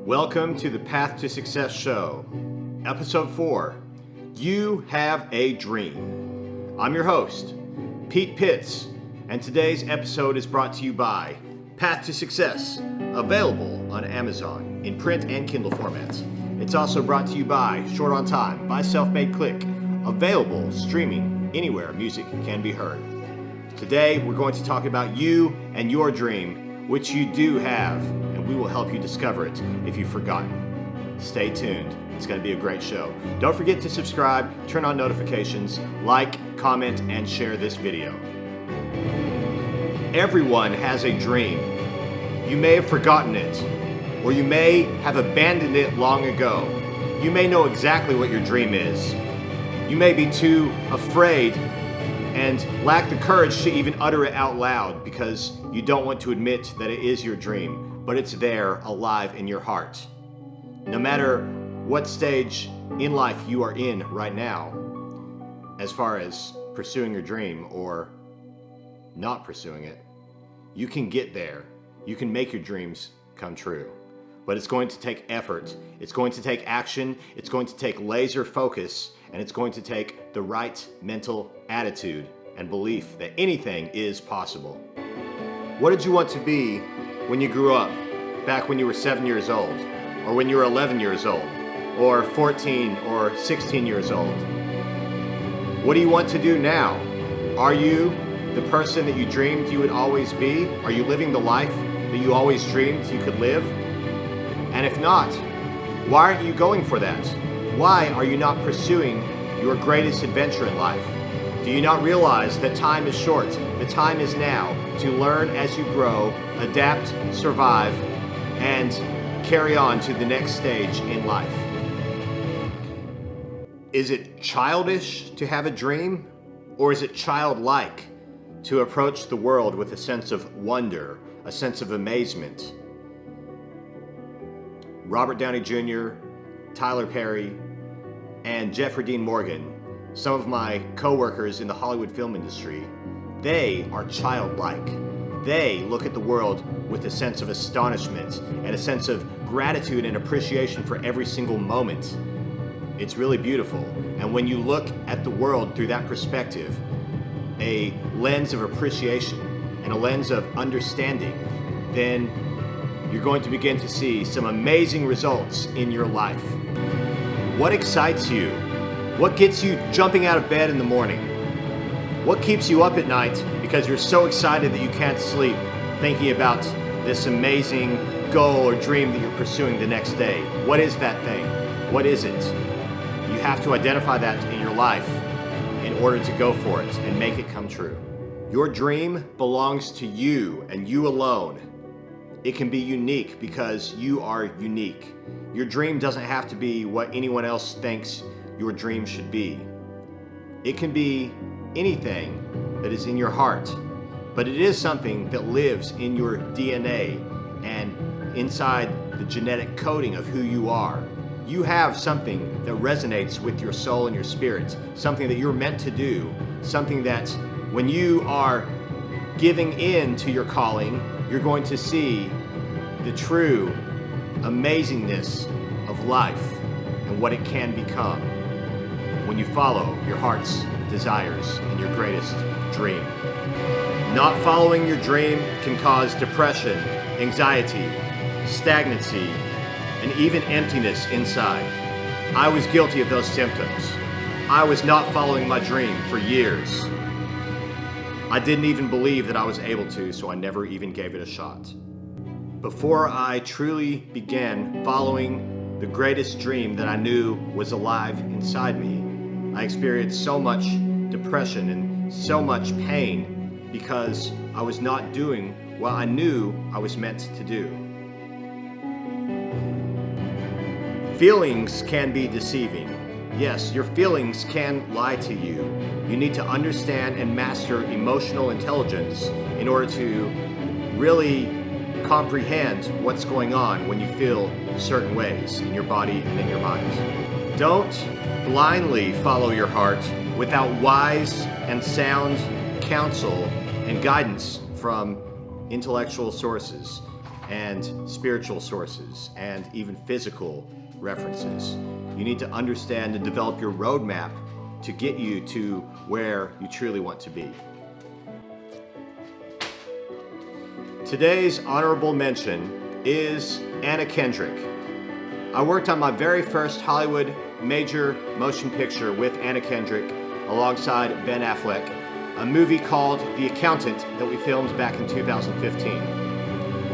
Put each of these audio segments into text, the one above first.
Welcome to the Path to Success show, episode 4, You Have a Dream. I'm your host, Pete Pitts, and today's episode is brought to you by Path to Success, available on Amazon in print and Kindle formats. It's also brought to you by Short on Time by selfmadeclick, available streaming anywhere music can be heard. Today, we're going to talk about you and your dream, which you do have, and we will help you discover it if you've forgotten. Stay tuned. It's going to be a great show. Don't forget to subscribe, turn on notifications, like, comment, and share this video. Everyone has a dream. You may have forgotten it, or you may have abandoned it long ago. You may know exactly what your dream is. You may be too afraid and lack the courage to even utter it out loud because you don't want to admit that it is your dream, but it's there, alive in your heart. No matter what stage in life you are in right now, as far as pursuing your dream or not pursuing it, you can get there. You can make your dreams come true. But it's going to take effort. It's going to take action. It's going to take laser focus. And it's going to take the right mental attitude and belief that anything is possible. What did you want to be when you grew up, back when you were 7 years old, or when you were 11 years old, or 14 or 16 years old? What do you want to do now? Are you the person that you dreamed you would always be? Are you living the life that you always dreamed you could live? And if not, why aren't you going for that? Why are you not pursuing your greatest adventure in life? Do you not realize that time is short? The time is now to learn as you grow, adapt, survive, and carry on to the next stage in life. Is it childish to have a dream? Or is it childlike to approach the world with a sense of wonder, a sense of amazement? Robert Downey Jr., Tyler Perry, and Jeffrey Dean Morgan, some of my co-workers in the Hollywood film industry, they are childlike. They look at the world with a sense of astonishment and a sense of gratitude and appreciation for every single moment. It's really beautiful. And when you look at the world through that perspective, a lens of appreciation and a lens of understanding, then you're going to begin to see some amazing results in your life. What excites you? What gets you jumping out of bed in the morning? What keeps you up at night because you're so excited that you can't sleep thinking about this amazing goal or dream that you're pursuing the next day? What is that thing? What is it? You have to identify that in your life in order to go for it and make it come true. Your dream belongs to you and you alone. It can be unique because you are unique. Your dream doesn't have to be what anyone else thinks your dream should be. It can be anything that is in your heart, but it is something that lives in your DNA and inside the genetic coding of who you are. You have something that resonates with your soul and your spirit, something that you're meant to do, something that when you are giving in to your calling, you're going to see the true amazingness of life and what it can become when you follow your heart's desires and your greatest dream. Not following your dream can cause depression, anxiety, stagnancy, and even emptiness inside. I was guilty of those symptoms. I was not following my dream for years. I didn't even believe that I was able to, so I never even gave it a shot. Before I truly began following the greatest dream that I knew was alive inside me, I experienced so much depression and so much pain because I was not doing what I knew I was meant to do. Feelings can be deceiving. Yes, your feelings can lie to you. You need to understand and master emotional intelligence in order to really comprehend what's going on when you feel certain ways in your body and in your mind. Don't blindly follow your heart without wise and sound counsel and guidance from intellectual sources. and spiritual sources and even physical references. You need to understand and develop your roadmap to get you to where you truly want to be. Today's honorable mention is Anna Kendrick. I worked on my very first Hollywood major motion picture with Anna Kendrick alongside Ben Affleck, a movie called The Accountant that we filmed back in 2015.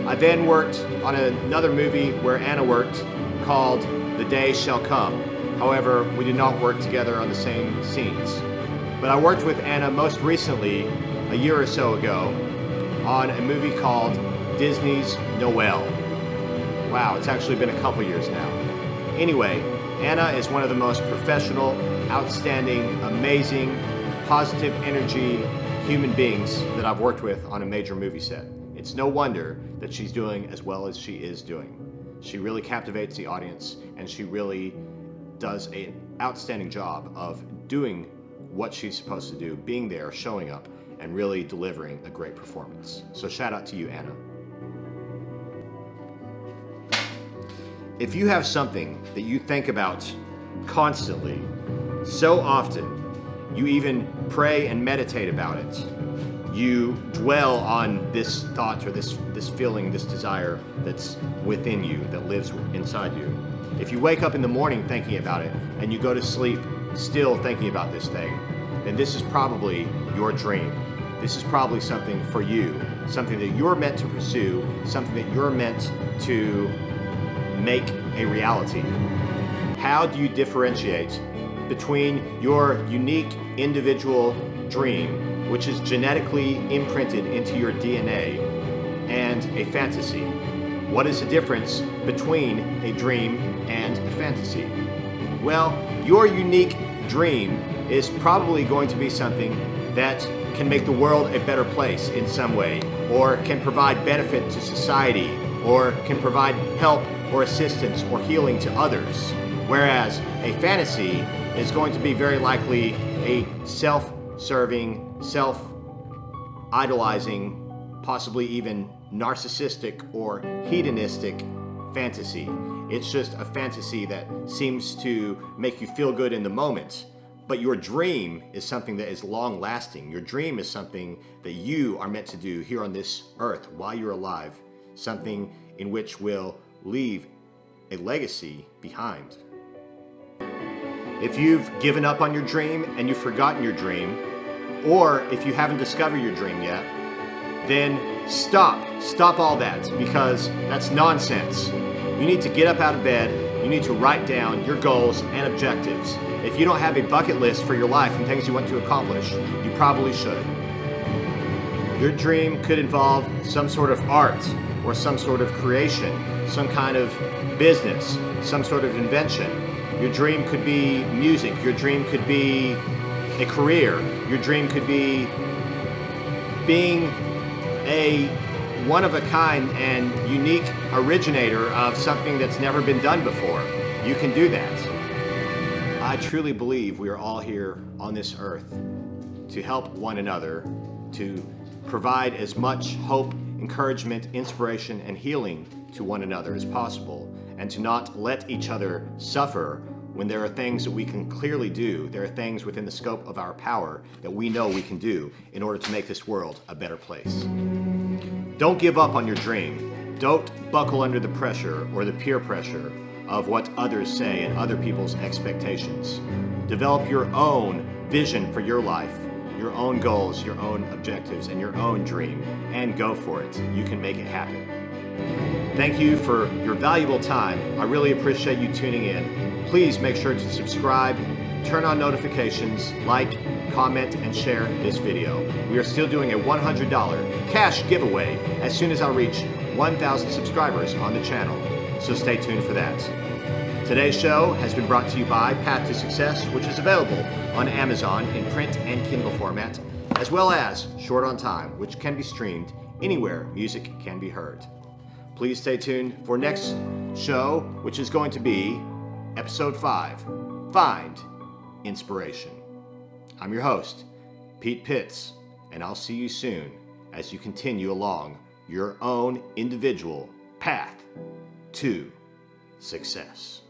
I then worked on another movie where Anna worked called The Day Shall Come. However, we did not work together on the same scenes. But I worked with Anna most recently, a year or so ago, on a movie called Disney's Noelle. Wow, it's actually been a couple years now. Anyway, Anna is one of the most professional, outstanding, amazing, positive energy human beings that I've worked with on a major movie set. It's no wonder that she's doing as well as she is doing. She really captivates the audience, and she really does an outstanding job of doing what she's supposed to do, being there, showing up, and really delivering a great performance. So shout out to you, Anna. If you have something that you think about constantly, so often, you even pray and meditate about it, you dwell on this thought or this feeling, this desire that's within you, that lives inside you. If you wake up in the morning thinking about it and you go to sleep still thinking about this thing, then this is probably your dream. This is probably something for you, something that you're meant to pursue, something that you're meant to make a reality. How do you differentiate between your unique individual dream, which is genetically imprinted into your DNA, and a fantasy? What is the difference between a dream and a fantasy? Well, your unique dream is probably going to be something that can make the world a better place in some way, or can provide benefit to society, or can provide help or assistance or healing to others. Whereas a fantasy is going to be very likely a self-serving, self-idolizing, possibly even narcissistic or hedonistic fantasy. It's just a fantasy that seems to make you feel good in the moment. But your dream is something that is long-lasting. Your dream is something that you are meant to do here on this earth while you're alive. Something in which will leave a legacy behind. If you've given up on your dream and you've forgotten your dream, or if you haven't discovered your dream yet, then stop all that, because that's nonsense. You need to get up out of bed, you need to write down your goals and objectives. If you don't have a bucket list for your life and things you want to accomplish, you probably should. Your dream could involve some sort of art, or some sort of creation, some kind of business, some sort of invention. Your dream could be music, your dream could be a career, your dream could be being a one-of-a-kind and unique originator of something that's never been done before. You can do that. I truly believe we are all here on this earth to help one another, to provide as much hope, encouragement, inspiration, and healing to one another as possible, and to not let each other suffer when there are things that we can clearly do. There are things within the scope of our power that we know we can do in order to make this world a better place. Don't give up on your dream. Don't buckle under the pressure or the peer pressure of what others say and other people's expectations. Develop your own vision for your life, your own goals, your own objectives, and your own dream, and go for it. You can make it happen. Thank you for your valuable time. I really appreciate you tuning in. Please make sure to subscribe, turn on notifications, like, comment, and share this video. We are still doing a $100 cash giveaway as soon as I reach 1,000 subscribers on the channel, so stay tuned for that. Today's show has been brought to you by Path to Success, which is available on Amazon in print and Kindle format, as well as Short on Time, which can be streamed anywhere music can be heard. Please stay tuned for next show, which is going to be Episode 5, Find Inspiration. I'm your host, Pete Pitts, and I'll see you soon as you continue along your own individual path to success.